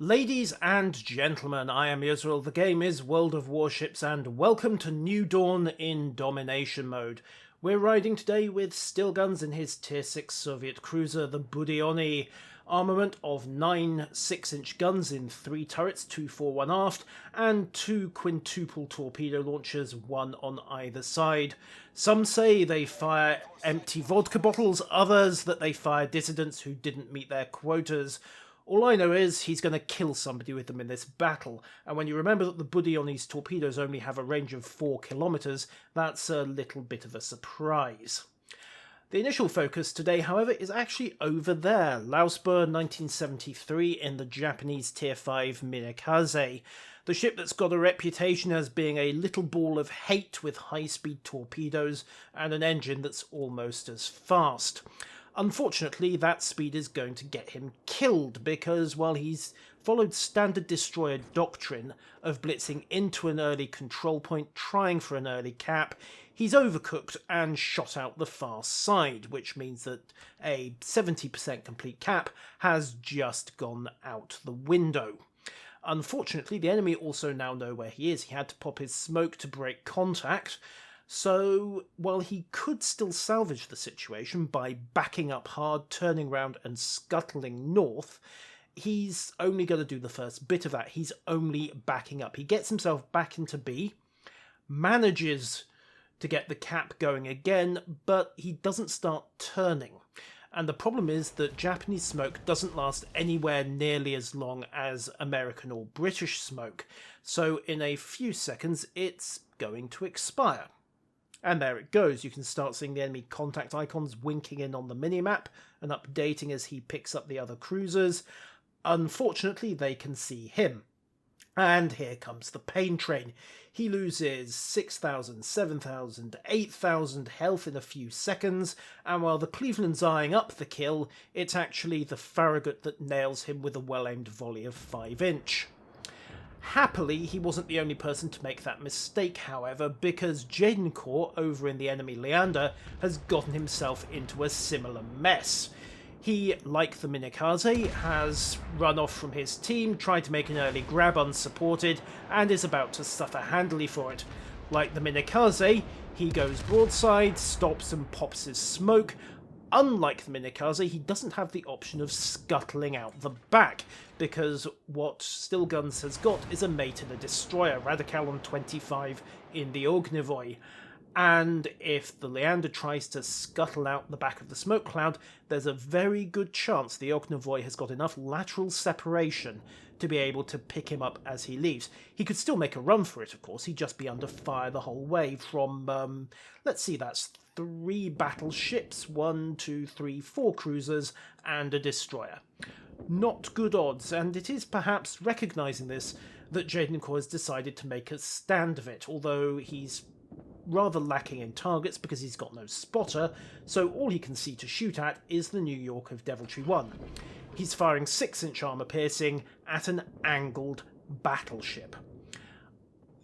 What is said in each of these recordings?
Ladies and gentlemen, I am Yuzral, the game is World of Warships, and welcome to New Dawn in Domination Mode. We're riding today with steel guns in his Tier 6 Soviet cruiser, the Buddied, armament of 9 6-inch guns in 3 turrets, 2 fore, 1 aft, and 2 quintuple torpedo launchers, 1 on either side. Some say they fire empty vodka bottles, others that they fire dissidents who didn't meet their quotas. All I know is he's going to kill somebody with them in this battle, and when you remember that the Buddied's torpedoes only have a range of 4 kilometers, that's a little bit of a surprise. The initial focus today, however, is actually over there, Lausbur 1973 in the Japanese Tier 5 Minekaze, the ship that's got a reputation as being a little ball of hate with high-speed torpedoes and an engine that's almost as fast. Unfortunately, that speed is going to get him killed because while he's followed standard destroyer doctrine of blitzing into an early control point, trying for an early cap, he's overcooked and shot out the far side, which means that a 70% complete cap has just gone out the window. Unfortunately, the enemy also now know where he is. He had to pop his smoke to break contact. So, while he could still salvage the situation by backing up hard, turning round and scuttling north, he's only going to do the first bit of that. He's only backing up. He gets himself back into B, manages to get the cap going again, but he doesn't start turning. And the problem is that Japanese smoke doesn't last anywhere nearly as long as American or British smoke. So in a few seconds, it's going to expire. And there it goes. You can start seeing the enemy contact icons winking in on the minimap and updating as he picks up the other cruisers. Unfortunately, they can see him. And here comes the pain train. He loses 6,000, 7,000, 8,000 health in a few seconds, and while the Cleveland's eyeing up the kill, it's actually the Farragut that nails him with a well-aimed volley of 5-inch. Happily, he wasn't the only person to make that mistake, however, because Jadencourt over in the enemy Leander has gotten himself into a similar mess. He, like the Minekaze, has run off from his team, tried to make an early grab unsupported, and is about to suffer handily for it. Like the Minekaze, he goes broadside, stops and pops his smoke. Unlike the Minekaze, he doesn't have the option of scuttling out the back, because what Still Guns has got is a mate in a destroyer, Radicalon 25 in the Ognivoy. And if the Leander tries to scuttle out the back of the smoke cloud, there's a very good chance the Ognivoy has got enough lateral separation to be able to pick him up as he leaves. He could still make a run for it, of course. He'd just be under fire the whole way from, let's see, that's 3 battleships, 1, 2, 3, 4 cruisers, and a destroyer. Not good odds, and it is perhaps recognising this that Jadencourt has decided to make a stand of it, although he's rather lacking in targets because he's got no spotter, so all he can see to shoot at is the New York of Deviltry 1. He's firing 6-inch armour piercing at an angled battleship.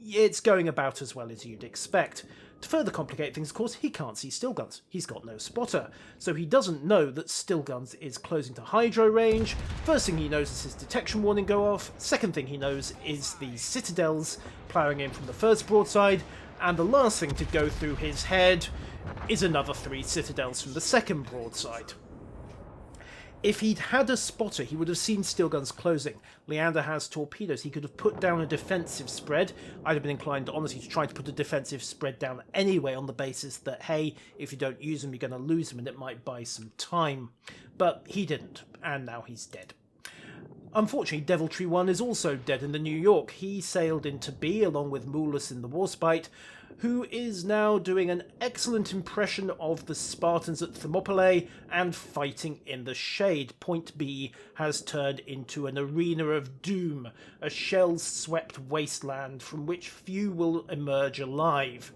It's going about as well as you'd expect. To further complicate things, of course, he can't see Still Guns. He's got no spotter, so he doesn't know that Still Guns is closing to hydro range. First thing he knows is his detection warning go off. Second thing he knows is the citadels ploughing in from the first broadside. And the last thing to go through his head is another 3 citadels from the second broadside. If he'd had a spotter, he would have seen Still Guns closing. Leander has torpedoes. He could have put down a defensive spread. I'd have been inclined, honestly, to try to put a defensive spread down anyway on the basis that, hey, if you don't use them, you're going to lose them, and it might buy some time. But he didn't, and now he's dead. Unfortunately, Deviltry 1 is also dead in the New York. He sailed into B along with Mulus in the Warspite, who is now doing an excellent impression of the Spartans at Thermopylae and fighting in the shade. Point B has turned into an arena of doom, a shell-swept wasteland from which few will emerge alive.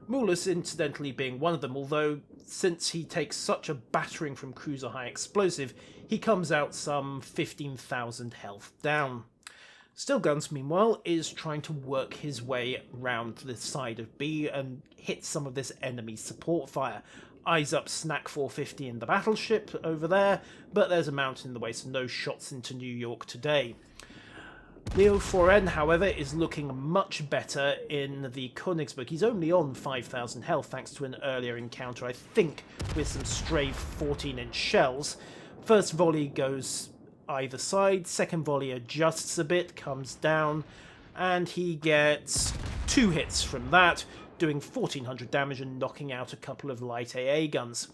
Mulus incidentally being one of them, although since he takes such a battering from Cruiser High Explosive, he comes out some 15,000 health down. Still Guns, meanwhile, is trying to work his way round the side of B and hit some of this enemy support fire. eyes up Snack 450 in the battleship over there, but there's a mountain in the way, so no shots into New York today. Leo 4N, however, is looking much better in the Königsberg. He's only on 5,000 health thanks to an earlier encounter, I think, with some stray 14-inch shells. First volley goes either side, second volley adjusts a bit, comes down, and he gets 2 hits from that, doing 1,400 damage and knocking out a couple of light AA guns.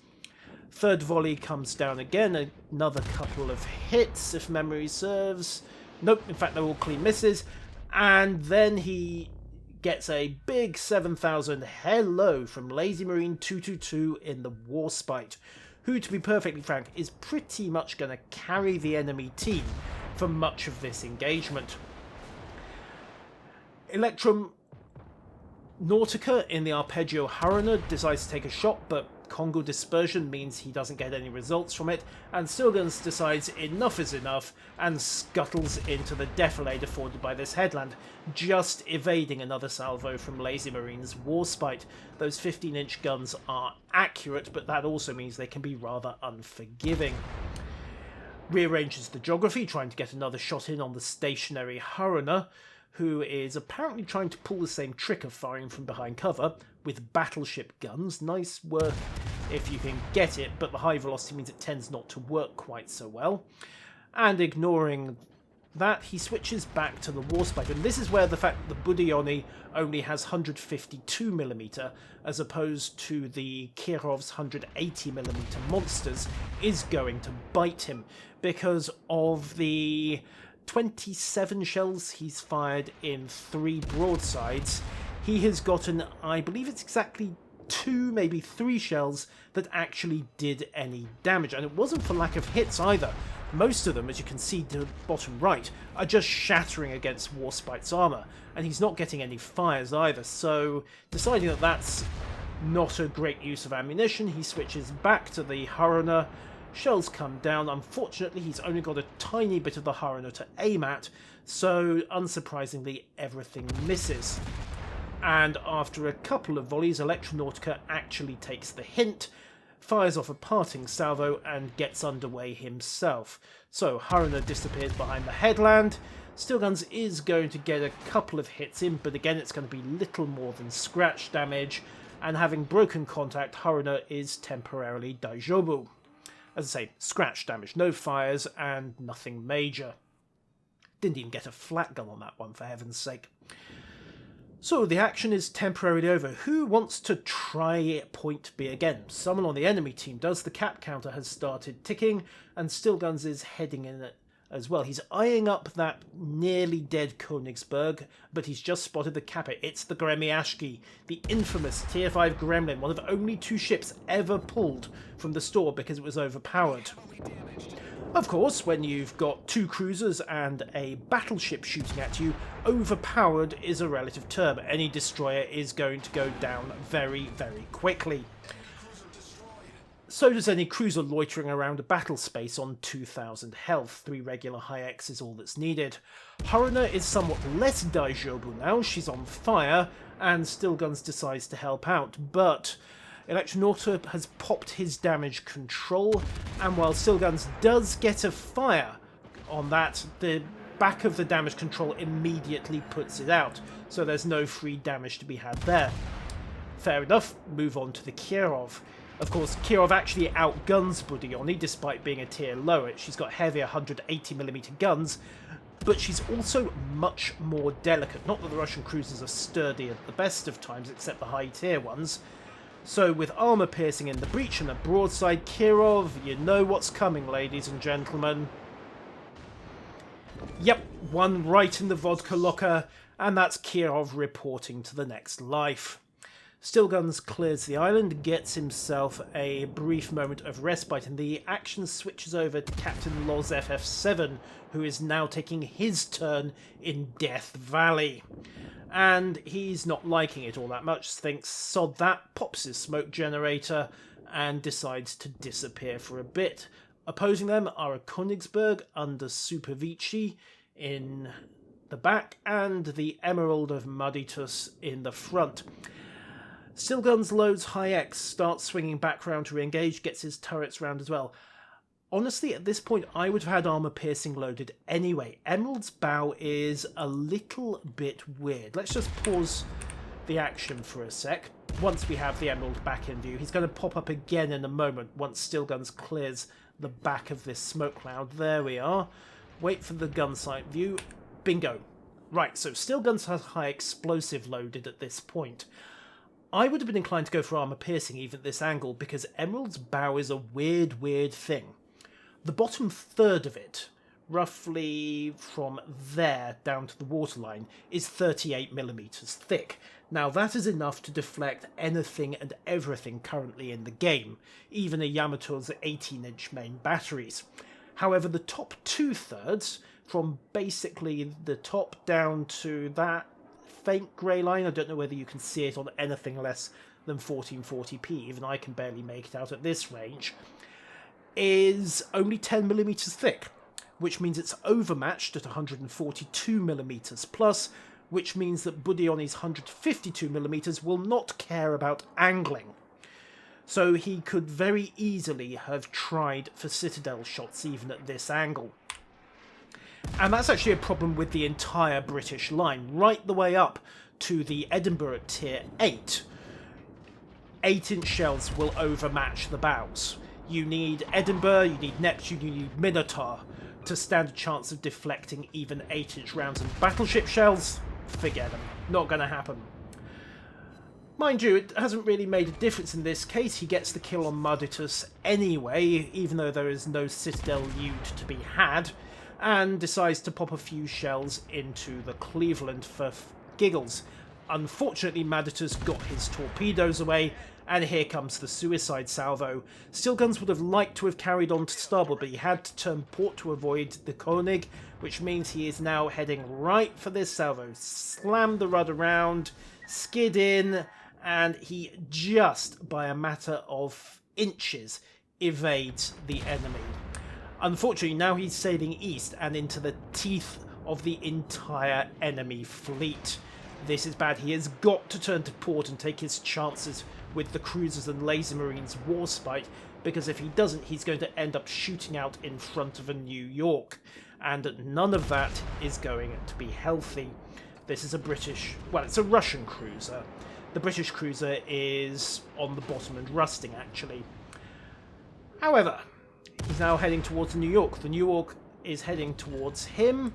Third volley comes down again, another couple of hits, if memory serves. Nope, in fact they're all clean misses, and then he gets a big 7,000 hello from Lazy Marine 222 in the Warspite, who, to be perfectly frank, is pretty much going to carry the enemy team for much of this engagement. Electrum Nautica in the Arpeggio Hurriner decides to take a shot, but Congo Dispersion means he doesn't get any results from it, and Stilguns decides enough is enough and scuttles into the defilade afforded by this headland, just evading another salvo from Lazy Marine's Warspite. Those 15-inch guns are accurate, but that also means they can be rather unforgiving. Rearranges the geography, trying to get another shot in on the stationary Hurriner, who is apparently trying to pull the same trick of firing from behind cover with battleship guns. Nice work if you can get it, but the high velocity means it tends not to work quite so well. And ignoring that, he switches back to the Warspite, and this is where the fact that the Buddied only has 152mm as opposed to the Kirov's 180mm monsters is going to bite him, because of the 27 shells he's fired in 3 broadsides, he has gotten, I believe it's exactly 2, maybe 3 shells that actually did any damage. And it wasn't for lack of hits either. Most of them, as you can see to the bottom right, are just shattering against Warspite's armour, and he's not getting any fires either. So, deciding that that's not a great use of ammunition, he switches back to the Hurriner. Shells come down. Unfortunately, he's only got a tiny bit of the Hurriner to aim at, so unsurprisingly, everything misses. And after a couple of volleys, Electronautica actually takes the hint, fires off a parting salvo, and gets underway himself. So Hurriner disappears behind the headland. Stilguns is going to get a couple of hits in, but again, it's going to be little more than scratch damage, and having broken contact, Hurriner is temporarily Daijobu. As I say, scratch damage, no fires, and nothing major. Didn't even get a flat gun on that one, for heaven's sake. So the action is temporarily over. Who wants to try point B again? Someone on the enemy team does. The cap counter has started ticking, and Stilguns is heading in it as well. He's eyeing up that nearly dead Königsberg, but he's just spotted the capper. It's the Gremiashki, the infamous Tier 5 Gremlin, one of only 2 ships ever pulled from the store because it was overpowered. Of course, when you've got 2 cruisers and a battleship shooting at you, overpowered is a relative term. Any destroyer is going to go down very, very quickly. So does any cruiser loitering around a battle space on 2,000 health. 3 regular high-X is all that's needed. Hurriner is somewhat less Daijobu now. She's on fire, and Stilguns decides to help out, but Electronauta has popped his damage control, and while Stilguns does get a fire on that, the back of the damage control immediately puts it out, so there's no free damage to be had there. Fair enough, move on to the Kirov. Of course, Kirov actually outguns Buddied, despite being a tier lower. She's got heavier 180mm guns, but she's also much more delicate. Not that the Russian cruisers are sturdy at the best of times, except the high tier ones. So with armour piercing in the breach and a broadside Kirov, you know what's coming, ladies and gentlemen. Yep, one right in the vodka locker, and that's Kirov reporting to the next life. Stilguns clears the island, gets himself a brief moment of respite, and the action switches over to Captain Loz FF7, who is now taking his turn in Death Valley. And he's not liking it all that much, thinks sod that, pops his smoke generator, and decides to disappear for a bit. Opposing them are a Königsberg under Supervici in the back, and the Emerald of Maditus in the front. Stillguns loads High X, starts swinging back round to re-engage, gets his turrets round as well. Honestly, at this point, I would have had armor piercing loaded anyway. Emerald's bow is a little bit weird. Let's just pause the action for a sec. Once we have the Emerald back in view, he's going to pop up again in a moment once Stillguns clears the back of this smoke cloud. There we are. Wait for the gun sight view. Bingo. Right, so Stillguns has high explosive loaded at this point. I would have been inclined to go for armor piercing even at this angle because Emerald's bow is a weird thing. The bottom third of it, roughly from there down to the waterline, is 38mm thick. Now that is enough to deflect anything and everything currently in the game, even a Yamato's 18-inch main batteries. However, the top 2/3, from basically the top down to that faint grey line, I don't know whether you can see it on anything less than 1440p, even I can barely make it out at this range, is only 10mm thick, which means it's overmatched at 142mm plus, which means that Buddioni's 152mm will not care about angling. So he could very easily have tried for citadel shots even at this angle. And that's actually a problem with the entire British line, right the way up to the Edinburgh at tier 8. 8-inch shells will overmatch the bows. You need Edinburgh, you need Neptune, you need Minotaur to stand a chance of deflecting even 8-inch rounds, and battleship shells, forget them. Not going to happen. Mind you, it hasn't really made a difference in this case. He gets the kill on Murditus anyway, even though there is no citadel loot to be had, and decides to pop a few shells into the Cleveland for giggles. Unfortunately, Murditus got his torpedoes away, and here comes the suicide salvo. Stillguns would have liked to have carried on to starboard, but he had to turn port to avoid the Koenig, which means he is now heading right for this salvo. Slam the rudder round, skid in, and he just, by a matter of inches, evades the enemy. Unfortunately, now he's sailing east and into the teeth of the entire enemy fleet. This is bad. He has got to turn to port and take his chances with the cruisers and laser marines Warspite, because if he doesn't, he's going to end up shooting out in front of a New York, and none of that is going to be healthy. This is a it's a Russian cruiser. The British cruiser is on the bottom and rusting, actually. However, he's now heading towards New York. The New York is heading towards him,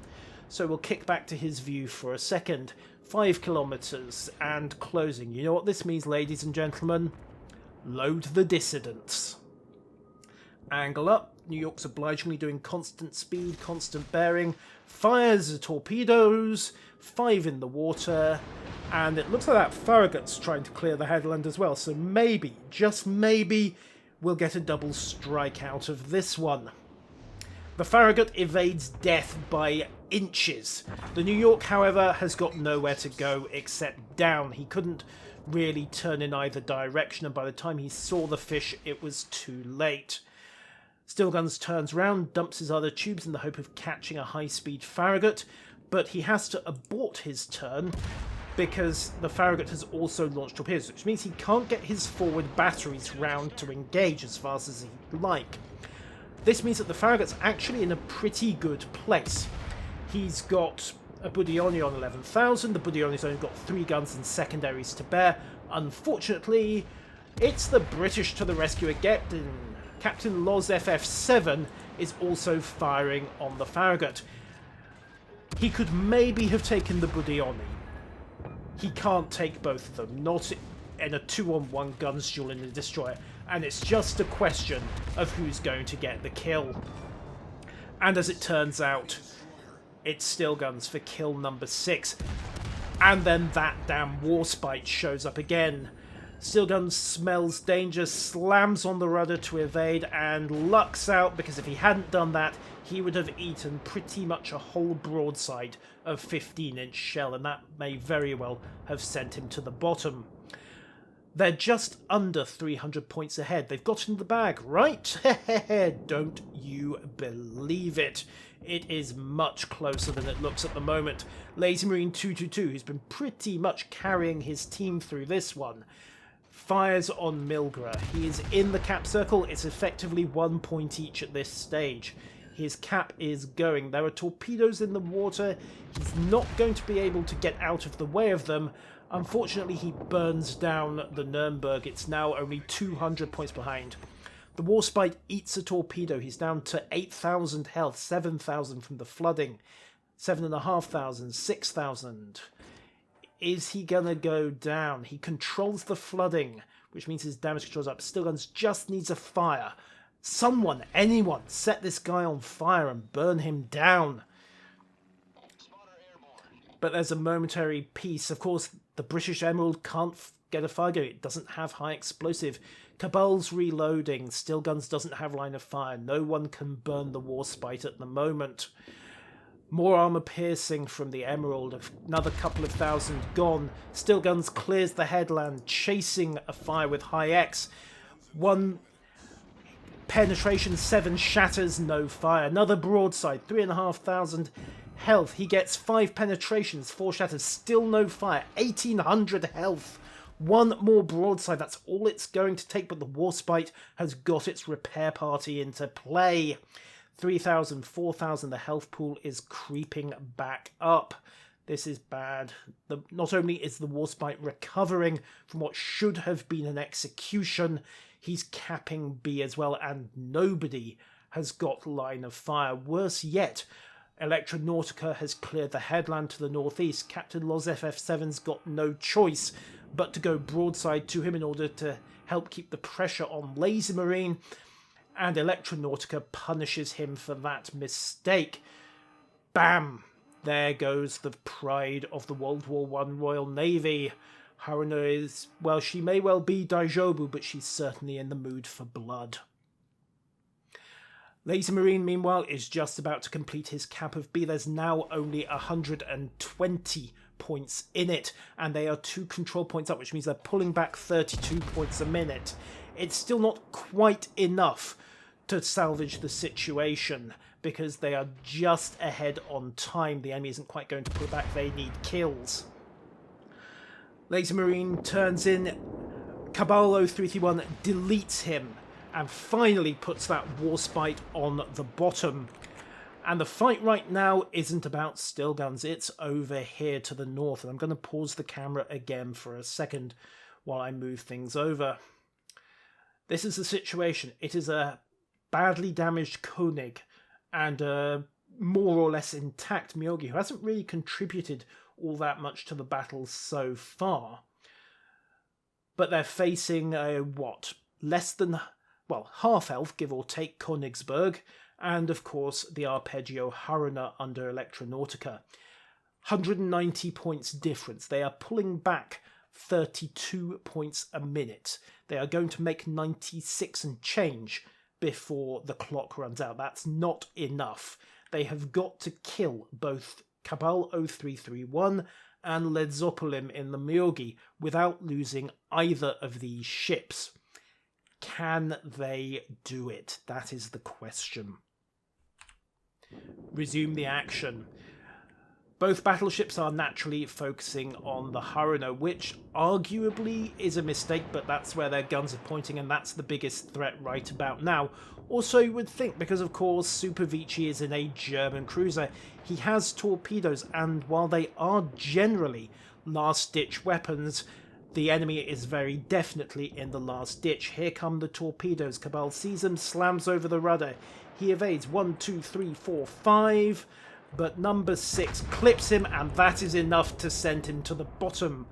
so we'll kick back to his view for a second. 5 kilometers and closing. You know what this means, ladies and gentlemen? Load the dissidents. Angle up. New York's obligingly doing constant speed, constant bearing. Fires the torpedoes. 5 in the water. And it looks like that Farragut's trying to clear the headland as well. So maybe, just maybe, we'll get a double strike out of this one. The Farragut evades death by inches. The New York, however, has got nowhere to go except down. He couldn't really turn in either direction, and by the time he saw the fish, it was too late. Stillguns turns round, dumps his other tubes in the hope of catching a high-speed Farragut, but he has to abort his turn because the Farragut has also launched torpedoes, which means he can't get his forward batteries round to engage as fast as he'd like. This means that the Farragut's actually in a pretty good place. He's got a Buddioni on 11,000. The Buddioni's only got 3 guns and secondaries to bear. Unfortunately, it's the British to the rescue again. Captain Loz FF7 is also firing on the Farragut. He could maybe have taken the Buddioni. He can't take both of them, not in a 2-on-1 guns duel in the destroyer, and it's just a question of who's going to get the kill. And as it turns out, it's Stillguns for kill number 6. And then that damn Warspite shows up again. Stillguns smells danger, slams on the rudder to evade, and lucks out, because if he hadn't done that, he would have eaten pretty much a whole broadside of 15-inch shell, and that may very well have sent him to the bottom. They're just under 300 points ahead. They've got in the bag, right? Don't you believe it? It is much closer than it looks at the moment. Lazy Marine 222, who's been pretty much carrying his team through this one, fires on Milgra. He is in the cap circle. It's effectively 1 point each at this stage. His cap is going. There are torpedoes in the water. He's not going to be able to get out of the way of them. Unfortunately, he burns down the Nürnberg. It's now only 200 points behind. The Warspite eats a torpedo. He's down to 8,000 health, 7,000 from the flooding, 7,500, 6,000. Is he going to go down? He controls the flooding, which means his damage control's up. Stillguns just needs a fire. Someone, anyone, set this guy on fire and burn him down. But there's a momentary peace. Of course, the British Emerald can't get a fire going. It doesn't have high explosive. Cabal's reloading. Stillguns doesn't have line of fire. No one can burn the Warspite at the moment. More armor piercing from the Emerald. Another couple of thousand gone. Stillguns clears the headland, chasing a fire with high X. One penetration, 7 shatters, no fire. Another broadside, 3,500 health. He gets 5 penetrations, 4 shatters, still no fire. 1,800 health. One more broadside, that's all it's going to take, but the Warspite has got its repair party into play. 3,000, 4,000, the health pool is creeping back up. This is bad. Not only is the Warspite recovering from what should have been an execution, he's capping B as well, and nobody has got line of fire. Worse yet, Electronautica has cleared the headland to the northeast. Captain Loz FF7's got no choice but to go broadside to him in order to help keep the pressure on Lazy Marine, and Electronautica punishes him for that mistake. Bam! There goes the pride of the World War I Royal Navy. Haruna is, well, she may well be Daijobu, but she's certainly in the mood for blood. Lazy Marine, meanwhile, is just about to complete his cap of B. There's now only 120 points in it, and they are 2 control points up, which means they're pulling back 32 points a minute. It's still not quite enough to salvage the situation, because they are just ahead on time. The enemy isn't quite going to pull back. They need kills. Lazy Marine turns in. Cabal 0331 deletes him and finally puts that Warspite on the bottom. And the fight right now isn't about Stillguns. It's over here to the north. And I'm going to pause the camera again for a second while I move things over. This is the situation. It is a badly damaged Koenig and a more or less intact Myogi, who hasn't really contributed all that much to the battle so far. But they're facing a, less than, half elf, give or take, Königsberg, and of course the Arpeggio Haruna under Electronautica. 190 points difference. They are pulling back 32 points a minute. They are going to make 96 and change before the clock runs out. That's not enough. They have got to kill both Cabal 0331 and Ledzopolim in the Myogi without losing either of these ships. Can they do it? That is the question. Resume the action. Both battleships are naturally focusing on the Haruna, which arguably is a mistake, but that's where their guns are pointing, and that's the biggest threat right about now. Also, you would think, because of course Super Vici is in a German cruiser, he has torpedoes, and while they are generally last-ditch weapons, the enemy is very definitely in the last ditch. Here come the torpedoes. Cabal sees them, slams over the rudder. He evades 1, 2, 3, 4, 5... but number 6 clips him, and that is enough to send him to the bottom.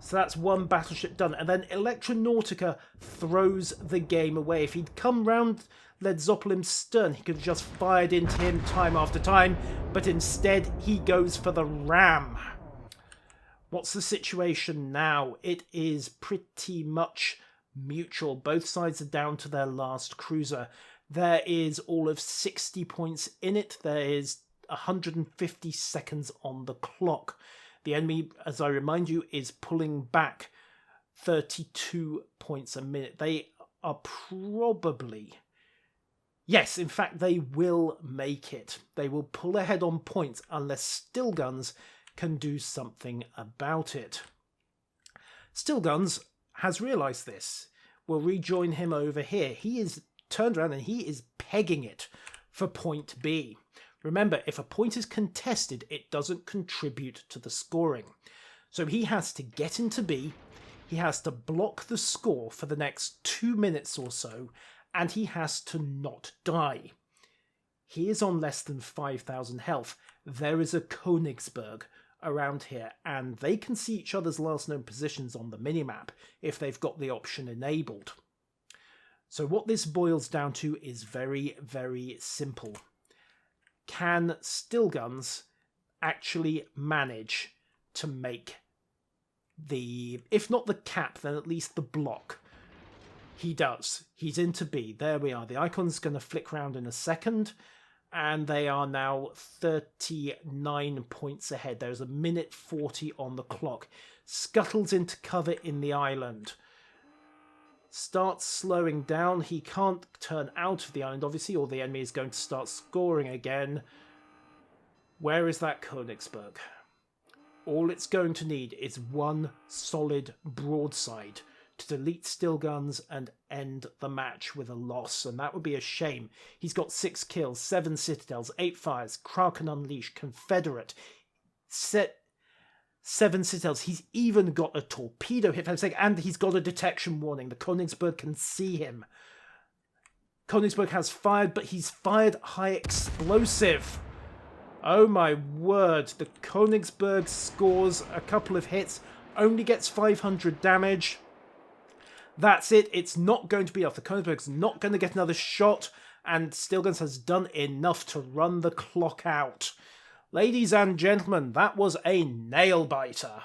So that's one battleship done. And then Electronautica throws the game away. If he'd come round Ledzopolim's stern, he could have just fired into him time after time, but instead he goes for the ram. What's the situation now? It is pretty much mutual. Both sides are down to their last cruiser. There is all of 60 points in it. There is 150 seconds on the clock. The enemy, as I remind you, is pulling back 32 points a minute. They are probably... Yes, in fact, they will make it. They will pull ahead on points unless Stillguns can do something about it. Stillguns has realised this. We'll rejoin him over here. He is turned around and he is pegging it for point B. Remember, if a point is contested, it doesn't contribute to the scoring. So he has to get into B, he has to block the score for the next 2 minutes or so, and he has to not die. He is on less than 5,000 health. There is a Königsberg around here, and they can see each other's last known positions on the minimap if they've got the option enabled. So what this boils down to is very, very simple. Can Stillguns actually manage to make the, if not the cap, then at least the block? He does. He's into B. There we are. The icon's going to flick round in a second, and they are now 39 points ahead. There's a minute 40 on the clock. Scuttles into cover in the island. Starts slowing down. He can't turn out of the island, obviously, or the enemy is going to start scoring again. Where is that Königsberg? All it's going to need is one solid broadside to delete Stillguns and end the match with a loss, and that would be a shame. He's got 6 kills, 7 citadels, 8 fires, Kraken Unleashed, Confederate, 7 citadels. He's even got a torpedo hit, and he's got a detection warning. The Königsberg can see him. Königsberg has fired, but he's fired high explosive. Oh my word, the Königsberg scores a couple of hits, only gets 500 damage. That's it, it's not going to be off. The Königsberg's not going to get another shot, and Stillguns has done enough to run the clock out. Ladies and gentlemen, that was a nail-biter.